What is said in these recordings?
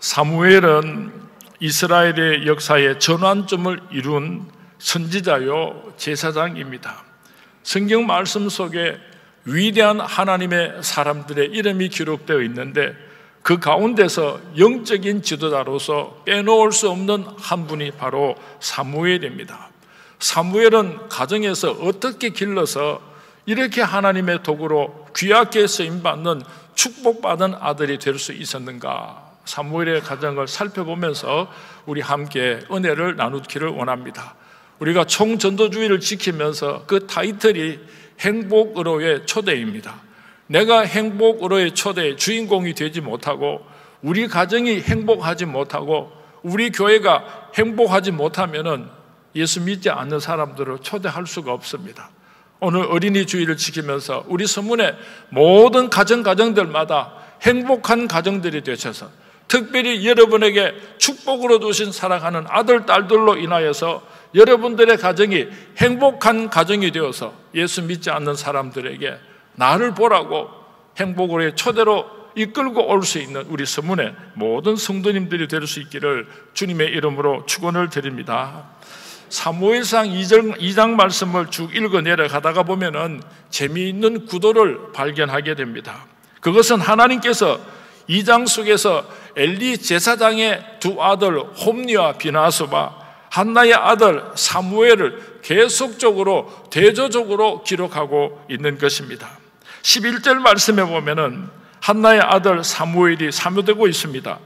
사무엘은 이스라엘의 역사의 전환점을 이룬 선지자요 제사장입니다. 성경 말씀 속에 위대한 하나님의 사람들의 이름이 기록되어 있는데 그 가운데서 영적인 지도자로서 빼놓을 수 없는 한 분이 바로 사무엘입니다. 사무엘은 가정에서 어떻게 길러서 이렇게 하나님의 도구로 귀하게 쓰임받는 축복받은 아들이 될 수 있었는가? 사무엘의 가정을 살펴보면서 우리 함께 은혜를 나누기를 원합니다. 우리가 총전도주의를 지키면서 그 타이틀이 행복으로의 초대입니다. 내가 행복으로의 초대의 주인공이 되지 못하고 우리 가정이 행복하지 못하고 우리 교회가 행복하지 못하면은 예수 믿지 않는 사람들을 초대할 수가 없습니다. 오늘 어린이 주의를 지키면서 우리 서문의 모든 가정들마다 행복한 가정들이 되셔서 특별히 여러분에게 축복으로 주신 사랑하는 아들, 딸들로 인하여서 여러분들의 가정이 행복한 가정이 되어서 예수 믿지 않는 사람들에게 나를 보라고 행복으로의 초대로 이끌고 올 수 있는 우리 서문의 모든 성도님들이 될 수 있기를 주님의 이름으로 축원을 드립니다. 사무엘상 2장 말씀을 쭉 읽어 내려가다가 보면은 재미있는 구도를 발견하게 됩니다. 그것은 하나님께서 2장 속에서 엘리 제사장의 두 아들 홈니와 비나스와 한나의 아들 사무엘을 계속적으로 대조적으로 기록하고 있는 것입니다. 11절 말씀에 보면은 한나의 아들 사무엘이 사묘되고 있습니다.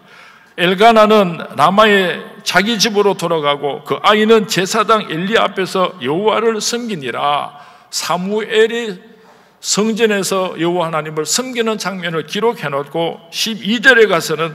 엘가나는 라마의 자기 집으로 돌아가고 그 아이는 제사장 엘리 앞에서 여호와를 섬기니라. 사무엘이 성전에서 여호와 하나님을 섬기는 장면을 기록해 놓고 12절에 가서는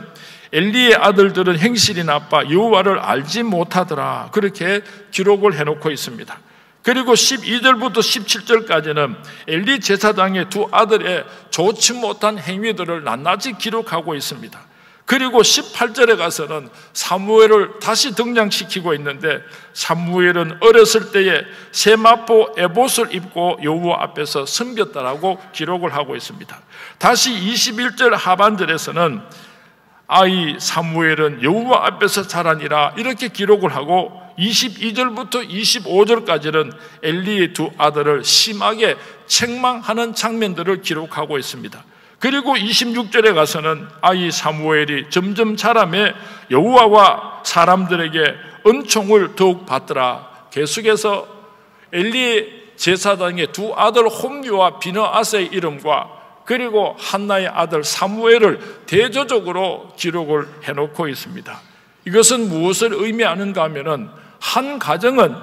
엘리의 아들들은 행실이 나빠 여호와를 알지 못하더라, 그렇게 기록을 해놓고 있습니다. 그리고 12절부터 17절까지는 엘리 제사장의 두 아들의 좋지 못한 행위들을 낱낱이 기록하고 있습니다. 그리고 18절에 가서는 사무엘을 다시 등장시키고 있는데 사무엘은 어렸을 때에 세마포 에봇을 입고 여호와 앞에서 섬겼다라고 기록을 하고 있습니다. 다시 21절 하반절에서는 아이 사무엘은 여호와 앞에서 자라니라, 이렇게 기록을 하고 22절부터 25절까지는 엘리의 두 아들을 심하게 책망하는 장면들을 기록하고 있습니다. 그리고 26절에 가서는 아이 사무엘이 점점 자라매 여호와와 사람들에게 은총을 더욱 받더라. 계속해서 엘리 제사장의 두 아들 홈리와 비느아스의 이름과 그리고 한나의 아들 사무엘을 대조적으로 기록을 해놓고 있습니다. 이것은 무엇을 의미하는가 하면은 한 가정은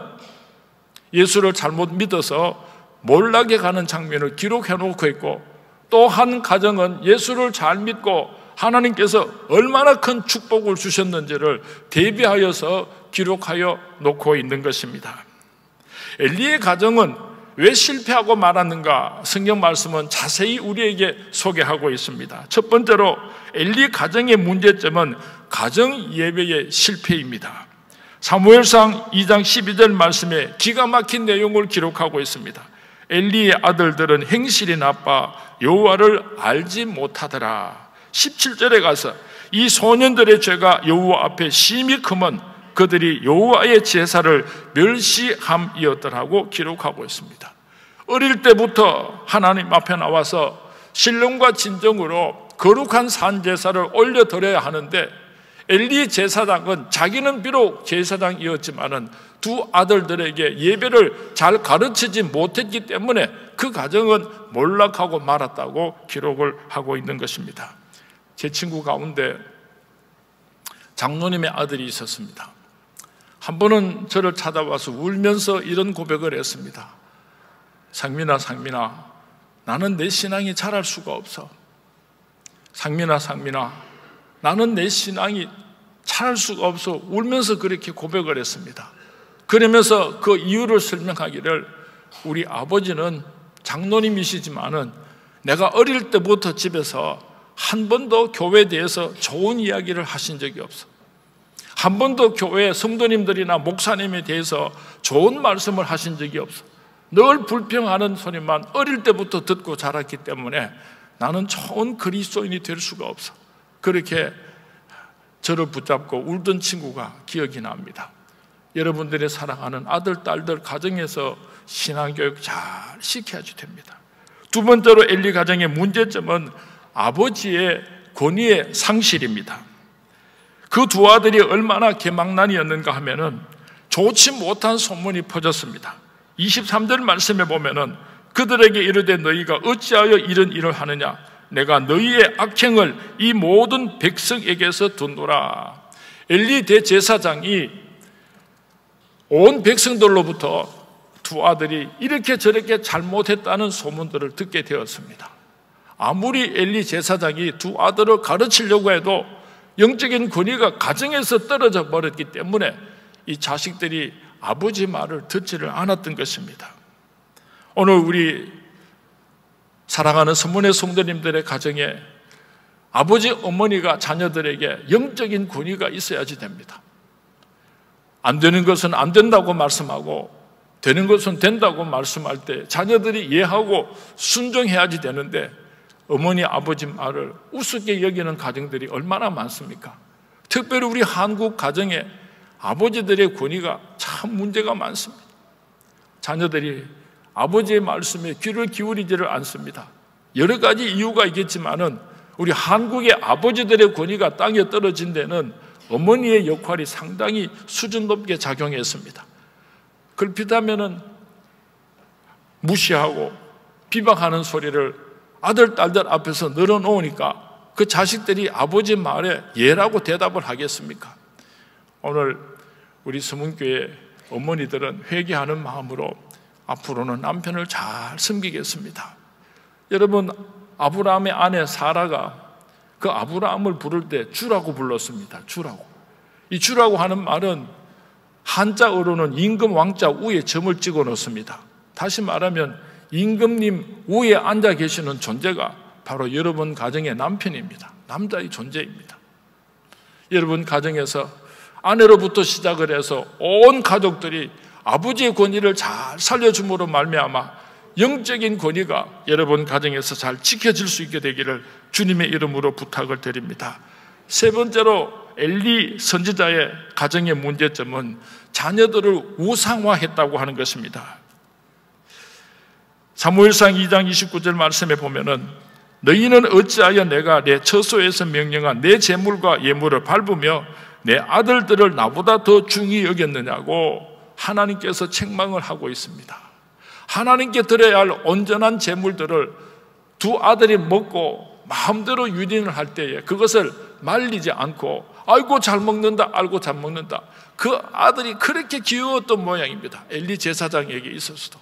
예수를 잘못 믿어서 몰락해 가는 장면을 기록해 놓고 있고 또 한 가정은 예수를 잘 믿고 하나님께서 얼마나 큰 축복을 주셨는지를 대비하여서 기록하여 놓고 있는 것입니다. 엘리의 가정은 왜 실패하고 말았는가? 성경 말씀은 자세히 우리에게 소개하고 있습니다. 첫 번째로 엘리 가정의 문제점은 가정 예배의 실패입니다. 사무엘상 2장 12절 말씀에 기가 막힌 내용을 기록하고 있습니다. 엘리의 아들들은 행실이 나빠 여호와를 알지 못하더라. 17절에 가서 이 소년들의 죄가 여호와 앞에 심히 크면 그들이 여호와의 제사를 멸시함이었더라고 기록하고 있습니다. 어릴 때부터 하나님 앞에 나와서 신령과 진정으로 거룩한 산제사를 올려드려야 하는데 엘리 제사장은 자기는 비록 제사장이었지만은 두 아들들에게 예배를 잘 가르치지 못했기 때문에 그 가정은 몰락하고 말았다고 기록을 하고 있는 것입니다. 제 친구 가운데 장로님의 아들이 있었습니다. 한 번은 저를 찾아와서 울면서 이런 고백을 했습니다. 상민아, 나는 내 신앙이 자랄 수가 없어. 상민아, 나는 내 신앙이 자랄 수가 없어. 울면서 그렇게 고백을 했습니다. 그러면서 그 이유를 설명하기를 우리 아버지는 장로님이시지만은 내가 어릴 때부터 집에서 한 번도 교회에 대해서 좋은 이야기를 하신 적이 없어. 한 번도 교회 성도님들이나 목사님에 대해서 좋은 말씀을 하신 적이 없어. 늘 불평하는 소리만 어릴 때부터 듣고 자랐기 때문에 나는 좋은 그리스도인이 될 수가 없어. 그렇게 저를 붙잡고 울던 친구가 기억이 납니다. 여러분들의 사랑하는 아들, 딸들 가정에서 신앙교육 잘 시켜야지 됩니다. 두 번째로 엘리 가정의 문제점은 아버지의 권위의 상실입니다. 그 두 아들이 얼마나 개망난이었는가 하면은 좋지 못한 소문이 퍼졌습니다. 23절 말씀에 보면은 그들에게 이르되 너희가 어찌하여 이런 일을 하느냐? 내가 너희의 악행을 이 모든 백성에게서 듣노라. 엘리 대제사장이 온 백성들로부터 두 아들이 이렇게 저렇게 잘못했다는 소문들을 듣게 되었습니다. 아무리 엘리 제사장이 두 아들을 가르치려고 해도 영적인 권위가 가정에서 떨어져 버렸기 때문에 이 자식들이 아버지 말을 듣지를 않았던 것입니다. 오늘 우리 사랑하는 성문의 성도님들의 가정에 아버지, 어머니가 자녀들에게 영적인 권위가 있어야지 됩니다. 안 되는 것은 안 된다고 말씀하고 되는 것은 된다고 말씀할 때 자녀들이 이해하고 순종해야지 되는데 어머니, 아버지 말을 우습게 여기는 가정들이 얼마나 많습니까? 특별히 우리 한국 가정에 아버지들의 권위가 참 문제가 많습니다. 자녀들이 아버지의 말씀에 귀를 기울이지를 않습니다. 여러 가지 이유가 있겠지만은 우리 한국의 아버지들의 권위가 땅에 떨어진 데는 어머니의 역할이 상당히 수준 높게 작용했습니다. 그렇다면은 무시하고 비방하는 소리를 아들, 딸들 앞에서 늘어놓으니까 그 자식들이 아버지 말에 예라고 대답을 하겠습니까? 오늘 우리 서문교회 어머니들은 회개하는 마음으로 앞으로는 남편을 잘 섬기겠습니다. 여러분, 아브라함의 아내 사라가 그 아브라함을 부를 때 주라고 불렀습니다. 주라고. 이 주라고 하는 말은 한자어로는 임금 왕자 위에 점을 찍어 놓습니다. 다시 말하면 임금님 위에 앉아 계시는 존재가 바로 여러분 가정의 남편입니다. 남자의 존재입니다. 여러분 가정에서 아내로부터 시작을 해서 온 가족들이 아버지의 권위를 잘 살려줌으로 말미암아 영적인 권위가 여러분 가정에서 잘 지켜질 수 있게 되기를 주님의 이름으로 부탁을 드립니다. 세 번째로 엘리 선지자의 가정의 문제점은 자녀들을 우상화했다고 하는 것입니다. 사무엘상 2장 29절 말씀에 보면은 너희는 어찌하여 내가 내 처소에서 명령한 내 재물과 예물을 밟으며 내 아들들을 나보다 더 중히 여겼느냐고 하나님께서 책망을 하고 있습니다. 하나님께 드려야 할 온전한 재물들을 두 아들이 먹고 마음대로 유린을 할 때에 그것을 말리지 않고 아이고 잘 먹는다, 알고 잘 먹는다. 그 아들이 그렇게 귀여웠던 모양입니다. 엘리 제사장에게 있어서도.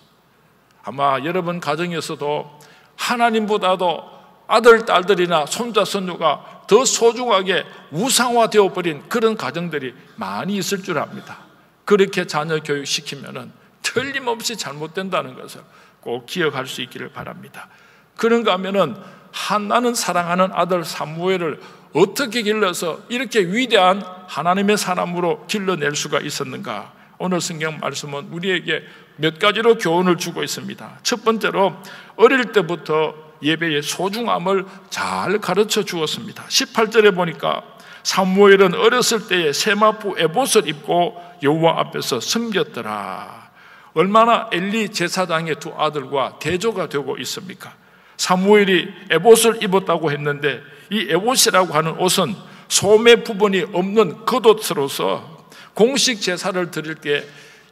아마 여러분 가정에서도 하나님보다도 아들, 딸들이나 손자, 손녀가 더 소중하게 우상화되어 버린 그런 가정들이 많이 있을 줄 압니다. 그렇게 자녀 교육시키면은 틀림없이 잘못된다는 것을 꼭 기억할 수 있기를 바랍니다. 그런가 하면은 한나는 사랑하는 아들 사무엘을 어떻게 길러서 이렇게 위대한 하나님의 사람으로 길러낼 수가 있었는가? 오늘 성경 말씀은 우리에게 몇 가지로 교훈을 주고 있습니다. 첫 번째로 어릴 때부터 예배의 소중함을 잘 가르쳐 주었습니다. 18절에 보니까 사무엘은 어렸을 때에 세마포 에봇을 입고 여호와 앞에서 섬겼더라. 얼마나 엘리 제사장의 두 아들과 대조가 되고 있습니까? 사무엘이 에봇을 입었다고 했는데 이 에봇이라고 하는 옷은 소매 부분이 없는 겉옷으로서 공식 제사를 드릴 때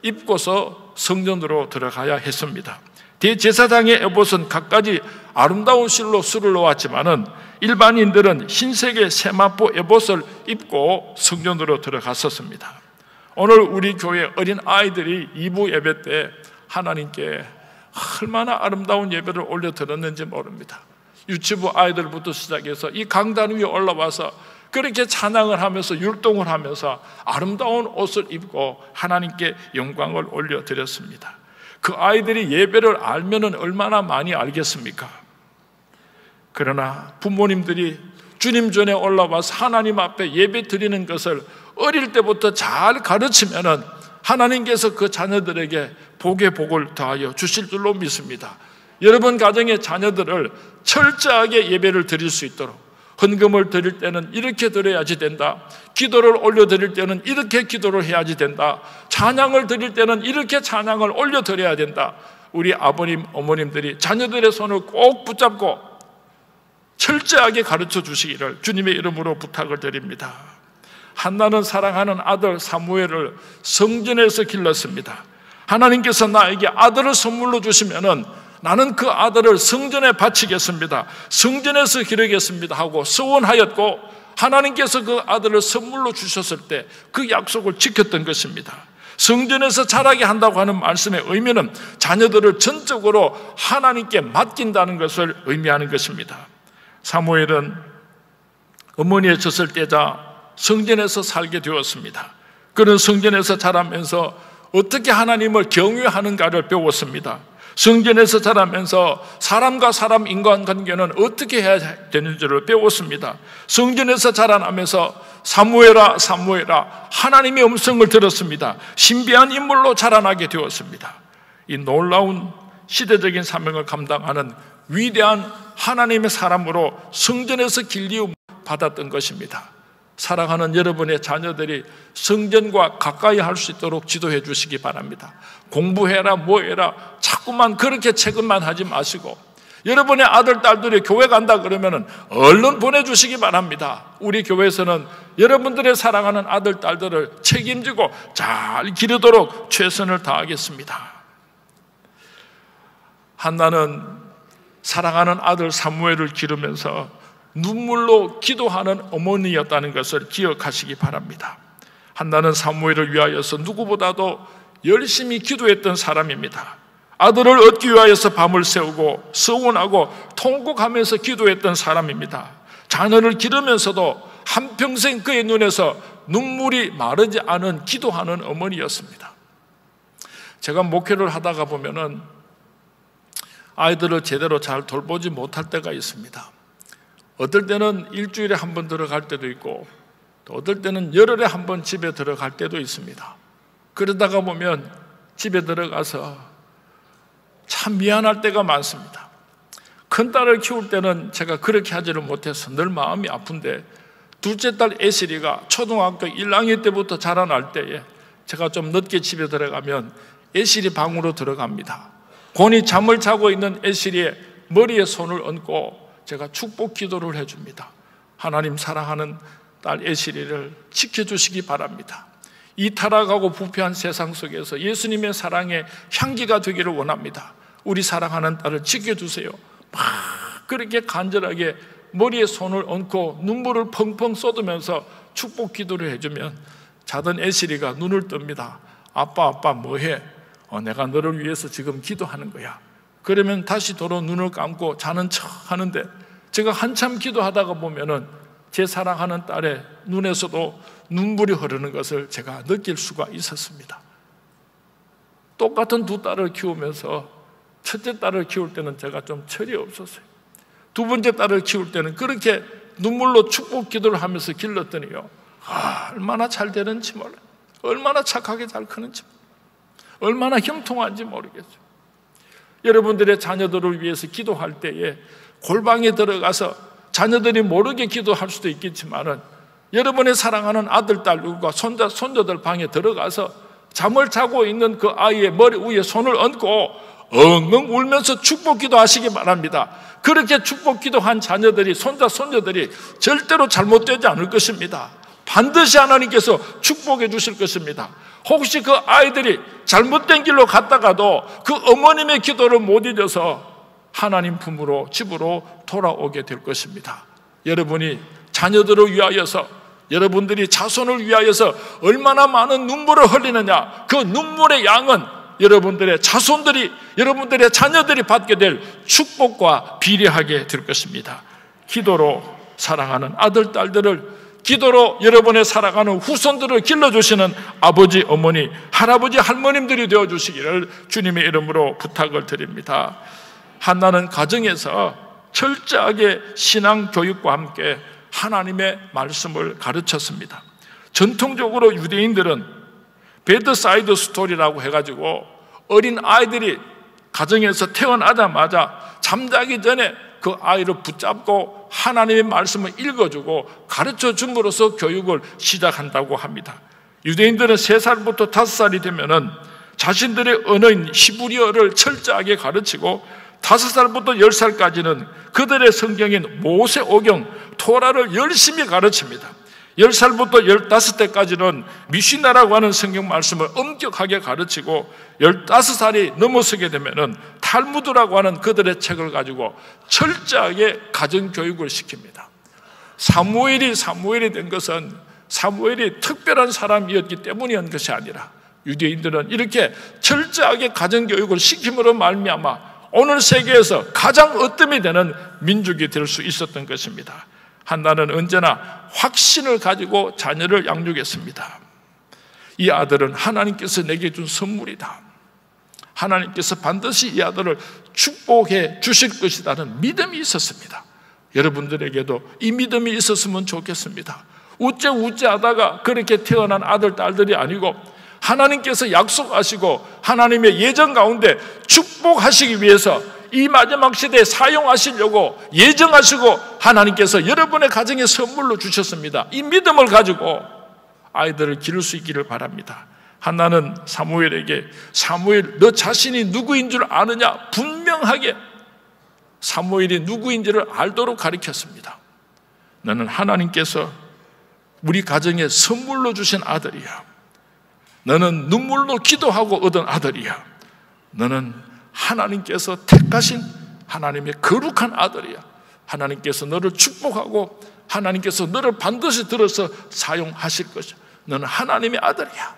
입고서 성전으로 들어가야 했습니다. 대제사장의 에봇은 갖가지 아름다운 실로 술을 놓았지만은 일반인들은 흰색의 세마포 에봇을 입고 성전으로 들어갔었습니다. 오늘 우리 교회 어린 아이들이 2부 예배 때 하나님께 얼마나 아름다운 예배를 올려 드렸는지 모릅니다. 유치부 아이들부터 시작해서 이 강단 위에 올라와서 그렇게 찬양을 하면서 율동을 하면서 아름다운 옷을 입고 하나님께 영광을 올려 드렸습니다. 그 아이들이 예배를 알면은 얼마나 많이 알겠습니까? 그러나 부모님들이 주님 전에 올라와서 하나님 앞에 예배 드리는 것을 어릴 때부터 잘 가르치면은 하나님께서 그 자녀들에게 복의 복을 더하여 주실 줄로 믿습니다. 여러분 가정의 자녀들을 철저하게 예배를 드릴 수 있도록 헌금을 드릴 때는 이렇게 드려야지 된다. 기도를 올려드릴 때는 이렇게 기도를 해야지 된다. 찬양을 드릴 때는 이렇게 찬양을 올려드려야 된다. 우리 아버님, 어머님들이 자녀들의 손을 꼭 붙잡고 철저하게 가르쳐 주시기를 주님의 이름으로 부탁을 드립니다. 한나는 사랑하는 아들 사무엘을 성전에서 길렀습니다. 하나님께서 나에게 아들을 선물로 주시면은 나는 그 아들을 성전에 바치겠습니다. 성전에서 기르겠습니다 하고 서원하였고, 하나님께서 그 아들을 선물로 주셨을 때 그 약속을 지켰던 것입니다. 성전에서 자라게 한다고 하는 말씀의 의미는 자녀들을 전적으로 하나님께 맡긴다는 것을 의미하는 것입니다. 사무엘은 어머니의 젖을 떼자 성전에서 살게 되었습니다. 그는 성전에서 자라면서 어떻게 하나님을 경외하는가를 배웠습니다. 성전에서 자라면서 사람과 사람 인간관계는 어떻게 해야 되는지를 배웠습니다. 성전에서 자라나면서 사무엘아 사무엘아 하나님의 음성을 들었습니다. 신비한 인물로 자라나게 되었습니다. 이 놀라운 시대적인 사명을 감당하는 위대한 하나님의 사람으로 성전에서 길리움 받았던 것입니다. 사랑하는 여러분의 자녀들이 성전과 가까이 할 수 있도록 지도해 주시기 바랍니다. 공부해라 뭐해라 자꾸만 그렇게 체급만 하지 마시고, 여러분의 아들 딸들이 교회 간다 그러면 얼른 보내주시기 바랍니다. 우리 교회에서는 여러분들의 사랑하는 아들 딸들을 책임지고 잘 기르도록 최선을 다하겠습니다. 한나는 사랑하는 아들 사무엘을 기르면서 눈물로 기도하는 어머니였다는 것을 기억하시기 바랍니다. 한나는 사무엘을 위하여서 누구보다도 열심히 기도했던 사람입니다. 아들을 얻기 위하여서 밤을 새우고 서원하고 통곡하면서 기도했던 사람입니다. 자녀를 기르면서도 한평생 그의 눈에서 눈물이 마르지 않은 기도하는 어머니였습니다. 제가 목회를 하다가 보면은 아이들을 제대로 잘 돌보지 못할 때가 있습니다. 어떨 때는 일주일에 한 번 들어갈 때도 있고, 또 어떨 때는 열흘에 한 번 집에 들어갈 때도 있습니다. 그러다가 보면 집에 들어가서 참 미안할 때가 많습니다. 큰딸을 키울 때는 제가 그렇게 하지를 못해서 늘 마음이 아픈데, 둘째 딸 애실이가 초등학교 1학년 때부터 자라날 때에 제가 좀 늦게 집에 들어가면 애실이 방으로 들어갑니다. 곤히 잠을 자고 있는 애실이의 머리에 손을 얹고 제가 축복 기도를 해줍니다. 하나님 사랑하는 딸 애실이를 지켜주시기 바랍니다. 이 타락하고 부패한 세상 속에서 예수님의 사랑의 향기가 되기를 원합니다. 우리 사랑하는 딸을 지켜주세요. 막 그렇게 간절하게 머리에 손을 얹고 눈물을 펑펑 쏟으면서 축복 기도를 해주면 자던 애실이가 눈을 뜹니다. 아빠 뭐해? 내가 너를 위해서 지금 기도하는 거야. 그러면 다시 도로 눈을 감고 자는 척 하는데, 제가 한참 기도하다가 보면은 제 사랑하는 딸의 눈에서도 눈물이 흐르는 것을 제가 느낄 수가 있었습니다. 똑같은 두 딸을 키우면서 첫째 딸을 키울 때는 제가 좀 철이 없었어요. 두 번째 딸을 키울 때는 그렇게 눈물로 축복 기도를 하면서 길렀더니요, 얼마나 잘 되는지 몰라요. 얼마나 착하게 잘 크는지, 얼마나 형통한지 모르겠어요. 여러분들의 자녀들을 위해서 기도할 때에 골방에 들어가서 자녀들이 모르게 기도할 수도 있겠지만은 여러분의 사랑하는 아들, 딸과 손자, 손녀들 방에 들어가서 잠을 자고 있는 그 아이의 머리 위에 손을 얹고 엉엉 울면서 축복 기도하시기 바랍니다. 그렇게 축복 기도한 자녀들이, 손자, 손녀들이 절대로 잘못되지 않을 것입니다. 반드시 하나님께서 축복해 주실 것입니다. 혹시 그 아이들이 잘못된 길로 갔다가도 그 어머님의 기도를 못 잊어서 하나님 품으로, 집으로 돌아오게 될 것입니다. 여러분이 자녀들을 위하여서, 여러분들이 자손을 위하여서 얼마나 많은 눈물을 흘리느냐, 그 눈물의 양은 여러분들의 자손들이, 여러분들의 자녀들이 받게 될 축복과 비례하게 될 것입니다. 기도로 사랑하는 아들, 딸들을, 기도로 여러분의 사랑하는 후손들을 길러주시는 아버지, 어머니, 할아버지, 할머님들이 되어주시기를 주님의 이름으로 부탁을 드립니다. 한나는 가정에서 철저하게 신앙 교육과 함께 하나님의 말씀을 가르쳤습니다. 전통적으로 유대인들은 베드사이드 스토리라고 해가지고 어린 아이들이 가정에서 태어나자마자 잠자기 전에 그 아이를 붙잡고 하나님의 말씀을 읽어주고 가르쳐 줌으로써 교육을 시작한다고 합니다. 유대인들은 3살부터 5살이 되면은 자신들의 언어인 히브리어를 철저하게 가르치고 5살부터 10살까지는 그들의 성경인 모세오경, 토라를 열심히 가르칩니다. 10살부터 15때까지는 미시나라고 하는 성경 말씀을 엄격하게 가르치고 15살이 넘어서게 되면은 탈무드라고 하는 그들의 책을 가지고 철저하게 가정교육을 시킵니다. 사무엘이 된 것은 사무엘이 특별한 사람이었기 때문이었던 것이 아니라 유대인들은 이렇게 철저하게 가정교육을 시킴으로 말미암아 오늘 세계에서 가장 으뜸이 되는 민족이 될 수 있었던 것입니다. 한나는 언제나 확신을 가지고 자녀를 양육했습니다. 이 아들은 하나님께서 내게 준 선물이다. 하나님께서 반드시 이 아들을 축복해 주실 것이라는 믿음이 있었습니다. 여러분들에게도 이 믿음이 있었으면 좋겠습니다. 우째 하다가 그렇게 태어난 아들, 딸들이 아니고 하나님께서 약속하시고 하나님의 예정 가운데 축복하시기 위해서 이 마지막 시대에 사용하시려고 예정하시고 하나님께서 여러분의 가정에 선물로 주셨습니다. 이 믿음을 가지고 아이들을 기를 수 있기를 바랍니다. 한나는 사무엘에게 사무엘, 너 자신이 누구인 줄 아느냐? 분명하게 사무엘이 누구인지를 알도록 가르쳤습니다. 너는 하나님께서 우리 가정에 선물로 주신 아들이야. 너는 눈물로 기도하고 얻은 아들이야. 너는 하나님께서 택하신 하나님의 거룩한 아들이야. 하나님께서 너를 축복하고 하나님께서 너를 반드시 들어서 사용하실 것이야. 너는 하나님의 아들이야.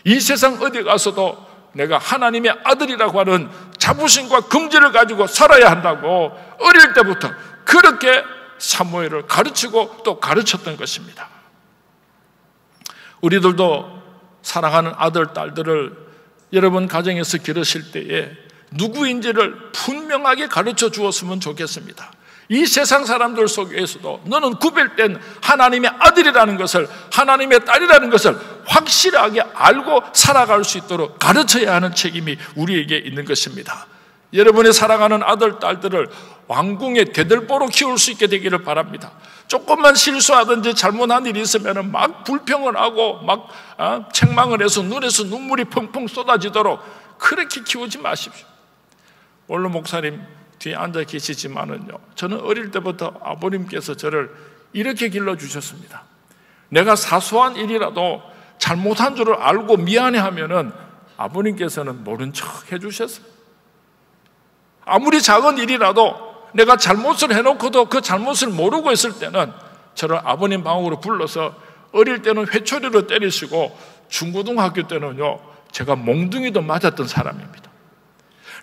이 세상 어디 가서도 내가 하나님의 아들이라고 하는 자부심과 긍지를 가지고 살아야 한다고 어릴 때부터 그렇게 사무엘을 가르치고 또 가르쳤던 것입니다. 우리들도 사랑하는 아들, 딸들을 여러분 가정에서 기르실 때에 누구인지를 분명하게 가르쳐 주었으면 좋겠습니다. 이 세상 사람들 속에서도 너는 구별된 하나님의 아들이라는 것을, 하나님의 딸이라는 것을 확실하게 알고 살아갈 수 있도록 가르쳐야 하는 책임이 우리에게 있는 것입니다. 여러분의 사랑하는 아들, 딸들을 왕궁의 대들보로 키울 수 있게 되기를 바랍니다. 조금만 실수하든지 잘못한 일이 있으면 막 불평을 하고 막 책망을 해서 눈에서 눈물이 펑펑 쏟아지도록 그렇게 키우지 마십시오. 원로 목사님 뒤에 앉아 계시지만은요, 저는 어릴 때부터 아버님께서 저를 이렇게 길러주셨습니다. 내가 사소한 일이라도 잘못한 줄을 알고 미안해하면은 아버님께서는 모른 척 해주셨습니다. 아무리 작은 일이라도 내가 잘못을 해놓고도 그 잘못을 모르고 있을 때는 저를 아버님 방으로 불러서 어릴 때는 회초리로 때리시고 중고등학교 때는요, 제가 몽둥이도 맞았던 사람입니다.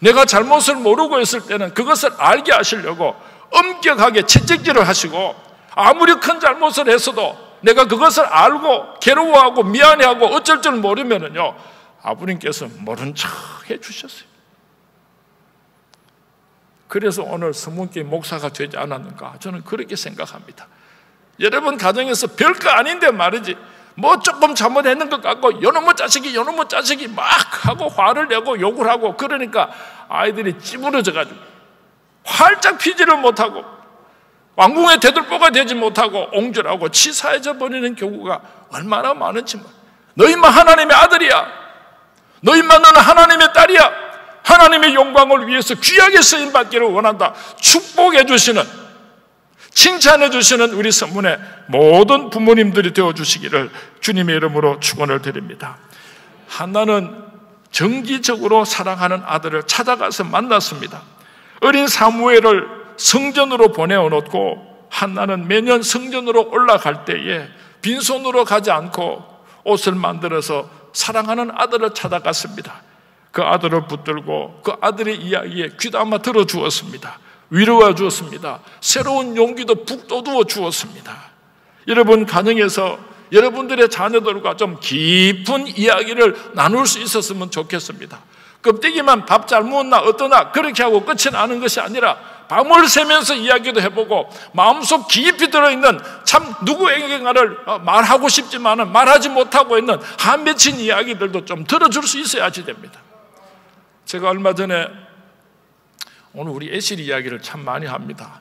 내가 잘못을 모르고 있을 때는 그것을 알게 하시려고 엄격하게 채찍질을 하시고 아무리 큰 잘못을 했어도 내가 그것을 알고 괴로워하고 미안해하고 어쩔 줄 모르면은요, 아버님께서 모른 척 해주셨어요. 그래서 오늘 성문교회 목사가 되지 않았는가, 저는 그렇게 생각합니다. 여러분 가정에서 별거 아닌데 말이지, 뭐 조금 잘못했는 것 같고 요놈의 자식이 막 하고 화를 내고 욕을 하고 그러니까 아이들이 찌부러져가지고 활짝 피지를 못하고 왕궁의 대들보가 되지 못하고 옹졸하고 치사해져 버리는 경우가 얼마나 많은지. 너희만 하나님의 아들이야. 너희만 너는 하나님의 딸이야. 하나님의 영광을 위해서 귀하게 쓰임받기를 원한다. 축복해 주시는, 칭찬해 주시는 우리 성문의 모든 부모님들이 되어주시기를 주님의 이름으로 축원을 드립니다. 한나는 정기적으로 사랑하는 아들을 찾아가서 만났습니다. 어린 사무엘을 성전으로 보내어놓고 한나는 매년 성전으로 올라갈 때에 빈손으로 가지 않고 옷을 만들어서 사랑하는 아들을 찾아갔습니다. 그 아들을 붙들고 그 아들의 이야기에 귀담아 들어주었습니다. 위로해 주었습니다. 새로운 용기도 북돋워 주었습니다. 여러분 가정에서 여러분들의 자녀들과 좀 깊은 이야기를 나눌 수 있었으면 좋겠습니다. 껍데기만 밥 잘 먹었나 어떠나 그렇게 하고 끝이 나는 것이 아니라 밤을 새면서 이야기도 해보고 마음속 깊이 들어있는 참 누구에게가를 말하고 싶지만은 말하지 못하고 있는 한 맺힌 이야기들도 좀 들어줄 수 있어야지 됩니다. 제가 얼마 전에 오늘 우리 애실 이야기를 참 많이 합니다.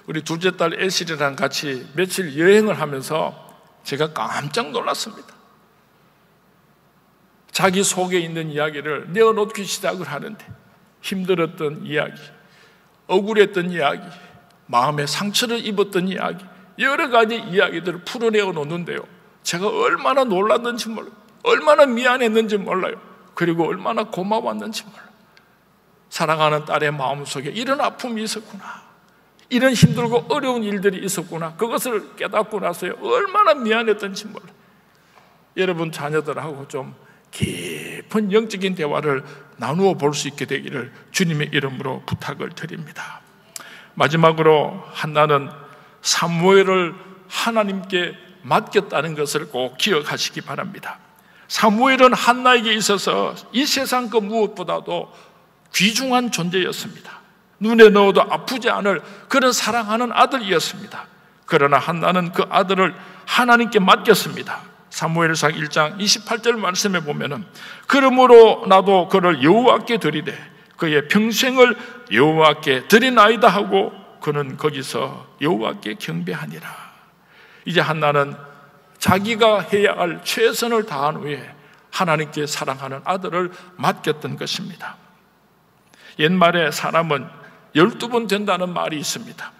우리 둘째 딸 애실이랑 같이 며칠 여행을 하면서 제가 깜짝 놀랐습니다. 자기 속에 있는 이야기를 내어놓기 시작을 하는데 힘들었던 이야기, 억울했던 이야기, 마음에 상처를 입었던 이야기, 여러 가지 이야기들을 풀어내어 놓는데요, 제가 얼마나 놀랐는지 몰라요. 얼마나 미안했는지 몰라요. 그리고 얼마나 고마웠는지 몰라요. 사랑하는 딸의 마음속에 이런 아픔이 있었구나, 이런 힘들고 어려운 일들이 있었구나, 그것을 깨닫고 나서요 얼마나 미안했던지 몰라요. 여러분 자녀들하고 좀 깊은 영적인 대화를 나누어 볼 수 있게 되기를 주님의 이름으로 부탁을 드립니다. 마지막으로 한나는 사무엘을 하나님께 맡겼다는 것을 꼭 기억하시기 바랍니다. 사무엘은 한나에게 있어서 이 세상 그 무엇보다도 귀중한 존재였습니다. 눈에 넣어도 아프지 않을 그런 사랑하는 아들이었습니다. 그러나 한나는 그 아들을 하나님께 맡겼습니다. 사무엘상 1장 28절 말씀에 보면은 그러므로 나도 그를 여호와께 드리되 그의 평생을 여호와께 드리나이다 하고 그는 거기서 여호와께 경배하니라. 이제 한나는 자기가 해야 할 최선을 다한 후에 하나님께 사랑하는 아들을 맡겼던 것입니다. 옛말에 사람은 12번 된다는 말이 있습니다.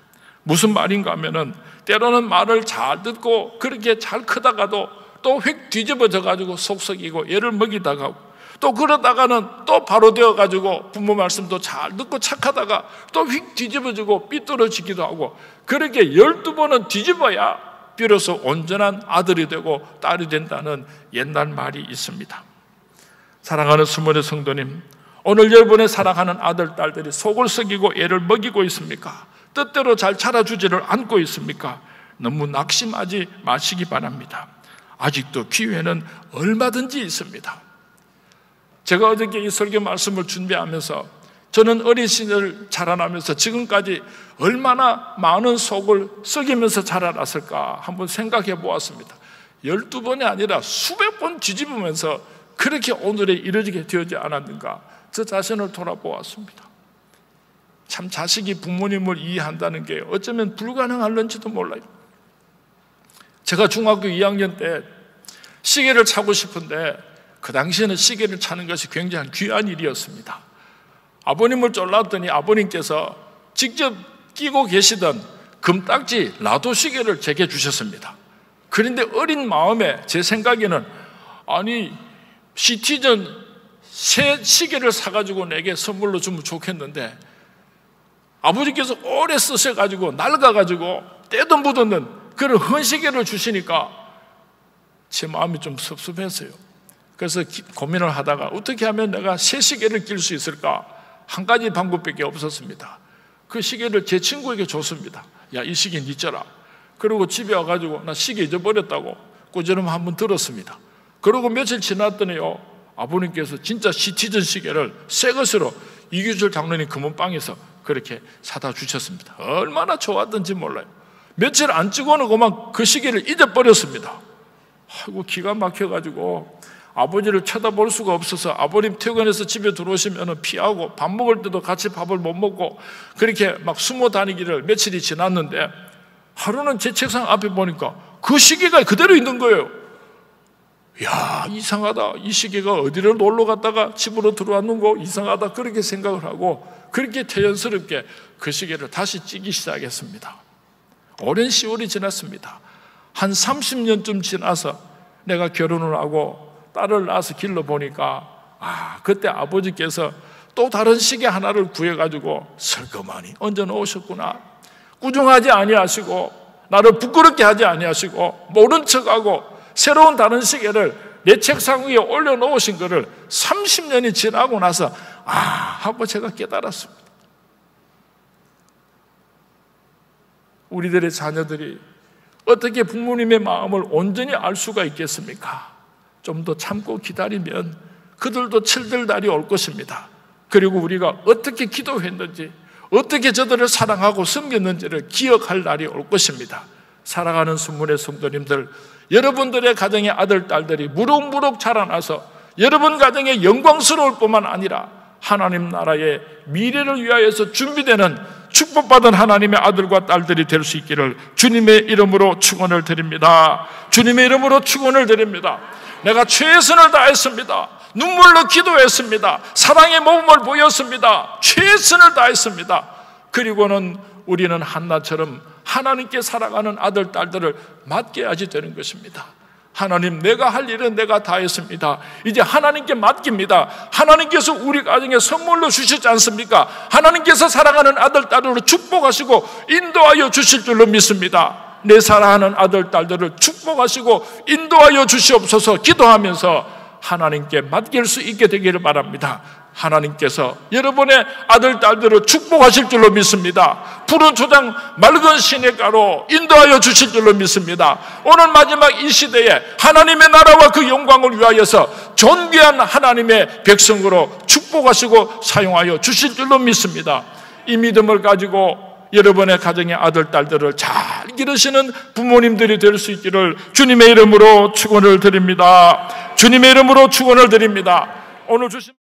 무슨 말인가 하면은 때로는 말을 잘 듣고 그렇게 잘 크다가도 또 휙 뒤집어져 가지고 속썩이고 애를 먹이다가 또 그러다가는 또 바로 되어 가지고 부모 말씀도 잘 듣고 착하다가 또 휙 뒤집어지고 삐뚤어지기도 하고, 그렇게 12번은 뒤집어야 비로소 온전한 아들이 되고 딸이 된다는 옛날 말이 있습니다. 사랑하는 수모의 성도님, 오늘 여러분의 사랑하는 아들, 딸들이 속을 썩이고 애를 먹이고 있습니까? 뜻대로 잘 자라주지를 않고 있습니까? 너무 낙심하지 마시기 바랍니다. 아직도 기회는 얼마든지 있습니다. 제가 어저께 이 설교 말씀을 준비하면서 저는 어린 시절 자라나면서 지금까지 얼마나 많은 속을 썩이면서 자라났을까 한번 생각해 보았습니다. 12번이 아니라 수백 번 뒤집으면서 그렇게 오늘에 이르게 되지 않았는가, 저 자신을 돌아보았습니다. 참 자식이 부모님을 이해한다는 게 어쩌면 불가능할는지도 몰라요. 제가 중학교 2학년 때 시계를 차고 싶은데 그 당시에는 시계를 차는 것이 굉장히 귀한 일이었습니다. 아버님을 쫄랐더니 아버님께서 직접 끼고 계시던 금딱지 라도 시계를 제게 주셨습니다. 그런데 어린 마음에 제 생각에는 아니 시티즌 새 시계를 사가지고 내게 선물로 주면 좋겠는데 아버지께서 오래 쓰셔가지고 낡아가지고 때도 묻었는 그런 헌시계를 주시니까 제 마음이 좀 섭섭했어요. 그래서 고민을 하다가 어떻게 하면 내가 새 시계를 낄 수 있을까? 한 가지 방법밖에 없었습니다. 그 시계를 제 친구에게 줬습니다. 야, 이 시계 니 쪄라. 그리고 집에 와가지고 나 시계 잊어버렸다고 꾸지람 한번 들었습니다. 그리고 며칠 지났더니요, 아버님께서 진짜 시티즌 시계를 새 것으로 이규철 장로님 금은방에서 그렇게 사다 주셨습니다. 얼마나 좋았던지 몰라요. 며칠 안 찍어는 그만 그 시계를 잊어버렸습니다. 아이고 기가 막혀가지고 아버지를 쳐다볼 수가 없어서 아버님 퇴근해서 집에 들어오시면 피하고 밥 먹을 때도 같이 밥을 못 먹고 그렇게 막 숨어 다니기를 며칠이 지났는데 하루는 제 책상 앞에 보니까 그 시계가 그대로 있는 거예요. 야, 이상하다. 이 시계가 어디를 놀러 갔다가 집으로 들어왔는고 이상하다. 그렇게 생각을 하고 그렇게 태연스럽게 그 시계를 다시 찌기 시작했습니다. 오랜 세월이 지났습니다. 한 30년쯤 지나서 내가 결혼을 하고 딸을 낳아서 길러보니까 그때 아버지께서 또 다른 시계 하나를 구해가지고 슬그머니 얹어 놓으셨구나. 꾸중하지 아니하시고 나를 부끄럽게 하지 아니하시고 모른 척하고 새로운 다른 시계를 내 책상 위에 올려놓으신 것을 30년이 지나고 나서 하고 제가 깨달았습니다. 우리들의 자녀들이 어떻게 부모님의 마음을 온전히 알 수가 있겠습니까? 좀 더 참고 기다리면 그들도 철들 날이 올 것입니다. 그리고 우리가 어떻게 기도했는지 어떻게 저들을 사랑하고 섬겼는지를 기억할 날이 올 것입니다. 사랑하는 순문의 성도님들, 여러분들의 가정의 아들, 딸들이 무럭무럭 자라나서 여러분 가정에 영광스러울 뿐만 아니라 하나님 나라의 미래를 위하여서 준비되는 축복받은 하나님의 아들과 딸들이 될 수 있기를 주님의 이름으로 축원을 드립니다. 주님의 이름으로 축원을 드립니다. 내가 최선을 다했습니다. 눈물로 기도했습니다. 사랑의 모범을 보였습니다. 최선을 다했습니다. 그리고는 우리는 한나처럼 하나님께 살아가는 아들, 딸들을 맡겨야지 되는 것입니다. 하나님, 내가 할 일은 내가 다 했습니다. 이제 하나님께 맡깁니다. 하나님께서 우리 가정에 선물로 주시지 않습니까? 하나님께서 살아가는 아들, 딸들을 축복하시고 인도하여 주실 줄로 믿습니다. 내 사랑하는 아들, 딸들을 축복하시고 인도하여 주시옵소서 기도하면서 하나님께 맡길 수 있게 되기를 바랍니다. 하나님께서 여러분의 아들, 딸들을 축복하실 줄로 믿습니다. 푸른 초장 맑은 시냇가로 인도하여 주실 줄로 믿습니다. 오늘 마지막 이 시대에 하나님의 나라와 그 영광을 위하여서 존귀한 하나님의 백성으로 축복하시고 사용하여 주실 줄로 믿습니다. 이 믿음을 가지고 여러분의 가정의 아들, 딸들을 잘 기르시는 부모님들이 될 수 있기를 주님의 이름으로 축원을 드립니다. 주님의 이름으로 축원을 드립니다. 오늘 주신